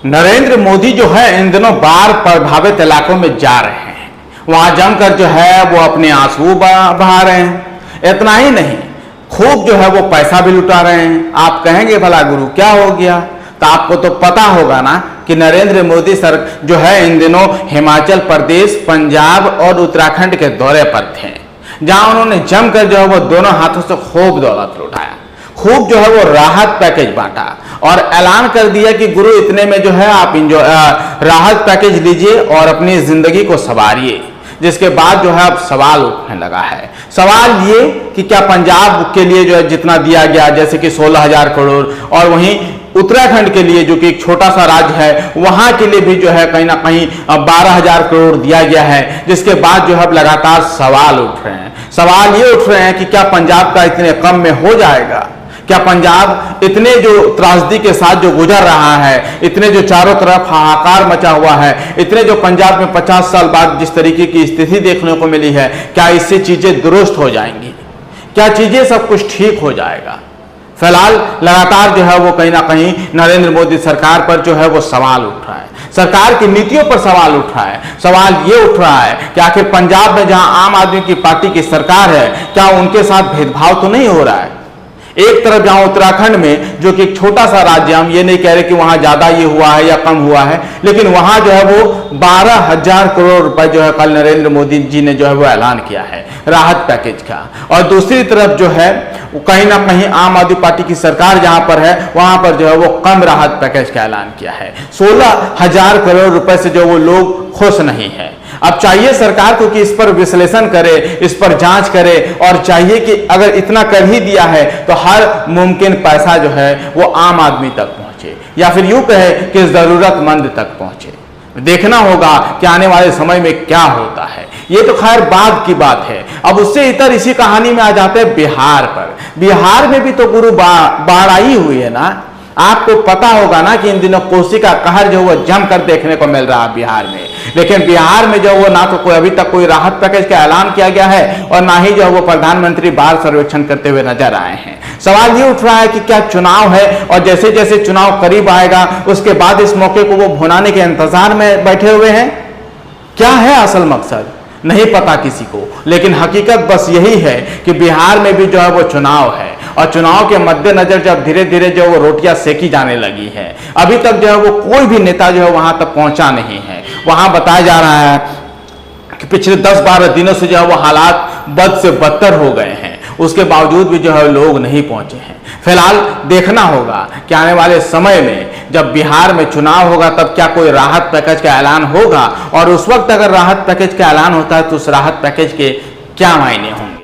नरेंद्र मोदी जो है इन दिनों बाढ़ प्रभावित इलाकों में जा रहे हैं। वहां जमकर जो है वो अपने आंसू बहा रहे हैं। इतना ही नहीं, खूब जो है वो पैसा भी लुटा रहे हैं। आप कहेंगे भला गुरु क्या हो गया, तो आपको तो पता होगा ना कि नरेंद्र मोदी सर जो है इन दिनों हिमाचल प्रदेश, पंजाब और उत्तराखंड के दौरे पर थे, जहां उन्होंने जमकर जो है वो दोनों हाथों से खूब दौलत लुटाया, खूब जो है वो राहत पैकेज बांटा और ऐलान कर दिया कि गुरु इतने में जो है आप राहत पैकेज लीजिए और अपनी जिंदगी को संवारिए। जिसके बाद जो है अब सवाल उठने लगा है। सवाल ये कि क्या पंजाब के लिए जो है जितना दिया गया, जैसे कि 16,000 करोड़, और वहीं उत्तराखंड के लिए जो कि एक छोटा सा राज्य है, वहां के लिए भी जो है कहीं ना कहीं 12,000 करोड़ दिया गया है। जिसके बाद जो है लगातार सवाल उठ रहे हैं। सवाल ये उठ रहे हैं कि क्या पंजाब का इतने कम में हो जाएगा? क्या पंजाब इतने जो त्रासदी के साथ जो गुजर रहा है, इतने जो चारों तरफ हाहाकार मचा हुआ है, इतने जो पंजाब में 50 साल बाद जिस तरीके की स्थिति देखने को मिली है, क्या इससे चीजें दुरुस्त हो जाएंगी? क्या चीजें सब कुछ ठीक हो जाएगा? फिलहाल लगातार जो है वो कहीं ना कहीं नरेंद्र मोदी सरकार पर जो है वो सवाल उठ रहा है। सरकार की नीतियों पर सवाल उठ रहा है। सवाल ये उठ रहा है कि आखिर पंजाब में जहां आम आदमी की पार्टी की सरकार है, क्या उनके साथ भेदभाव तो नहीं हो रहा है? एक तरफ जहां उत्तराखंड में जो कि एक छोटा सा राज्य, हम ये नहीं कह रहे कि वहां ज्यादा ये हुआ है या कम हुआ है, लेकिन वहां जो है वो 12,000 करोड़ रुपए जो है कल नरेंद्र मोदी जी ने जो है वो ऐलान किया है राहत पैकेज का। और दूसरी तरफ जो है कहीं ना कहीं आम आदमी पार्टी की सरकार जहां पर है, वहां पर जो है वो कम राहत पैकेज का ऐलान किया है। 16,000 करोड़ रुपए से जो वो लोग खुश नहीं है। अब चाहिए सरकार को कि इस पर विश्लेषण करे, इस पर जांच करे, और चाहिए कि अगर इतना कर ही दिया है तो हर मुमकिन पैसा जो है वो आम आदमी तक पहुंचे, या फिर यूं कहे कि जरूरतमंद तक पहुंचे। देखना होगा कि आने वाले समय में क्या होता है। ये तो खैर बाद की बात है। अब उससे इतर इसी कहानी में आ जाते हैं बिहार पर। बिहार में भी तो गुरु बाढ़ आई हुई है ना। आपको पता होगा ना कि इन दिनों कोसी का कहर जो वो जमकर देखने को मिल रहा है बिहार में। लेकिन बिहार में जो वो ना तो कोई अभी तक कोई राहत पैकेज का ऐलान किया गया है, और ना ही जो वो प्रधानमंत्री बाढ़ सर्वेक्षण करते हुए नजर आए हैं। सवाल ये उठ रहा है कि क्या चुनाव है, और जैसे जैसे चुनाव करीब आएगा उसके बाद इस मौके को वो भुनाने के इंतजार में बैठे हुए हैं। क्या है असल मकसद, नहीं पता किसी को। लेकिन हकीकत बस यही है कि बिहार में भी जो है वो चुनाव है, और चुनाव के मद्देनजर जब धीरे धीरे जो वो रोटियां सेकी जाने लगी है, अभी तक जो है वो कोई भी नेता जो है वहां तक पहुंचा नहीं है। वहां बताया जा रहा है कि पिछले 10-12 दिनों से जो है वो हालात बद से बदतर हो गए हैं, उसके बावजूद भी जो है लोग नहीं पहुंचे हैं। फिलहाल देखना होगा कि आने वाले समय में जब बिहार में चुनाव होगा तब क्या कोई राहत पैकेज का ऐलान होगा, और उस वक्त अगर राहत पैकेज का ऐलान होता है तो उस राहत पैकेज के क्या मायने होंगे।